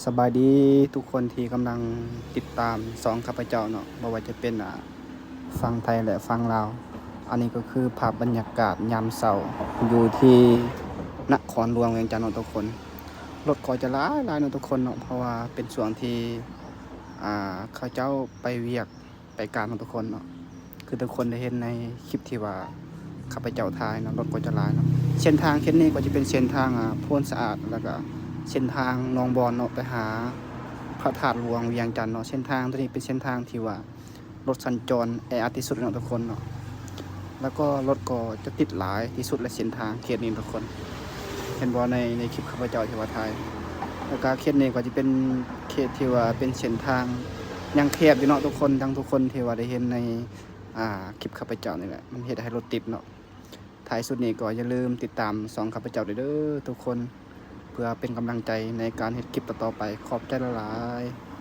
สบายดีทุกคนที่กำลังติดตามสองข้าพเจ้าเนาะบ่ว่าจะเป็นฟังไทยและฟังลาวอันนี้ก็คือภาพบรรยากาศยามเช้าอยู่ที่นครหลวงเวียงจันทน์เนาะทุกคนรถก็จะหลายเนาะทุกคนเนาะเพราะว่าเป็นช่วงที่เขาเจ้าไปเวียกไปการเนาะทุกคนเนาะคือทุกคนได้เห็นในคลิปที่ว่าข้าพเจ้าถ่ายเนาะรถก็จะหลายเนาะเส้นทางเส้นนี้ก็จะเป็นเส้นทางโพนสะอาดแล้วก็เส้นทางหนองบอนเนาะไปหา พระธาตุหลวงเวียงจันทน์เนาะเส้นทางตัวนี้เป็นเส้นทางที่ว่ารถสัญจรแออัดที่สุดเนาะทุกคนเนาะแล้วก็รถก็จะติดหลายที่สุดและเส้นทางเขตนี้ทุกคนเห็นบ่ในคลิปข้าพเจ้าที่ว่าถ่ายแล้วก็เขตนี้ก็จะเป็นเขตที่ว่าเป็นเส้นทางยังแคบอยู่เนาะทุกคนทั้งทุกคนที่ว่าได้เห็นในคลิปข้าพเจ้านี่แหละมันเฮ็ดให้รถติดเนาะท้ายสุดนี้ก็อย่าลืมติดตามสองข้าพเจ้าด้วยเด้อทุกคนเพื่อเป็นกำลังใจในการเฮ็ดคลิปต่อๆไปขอบใจหลายๆ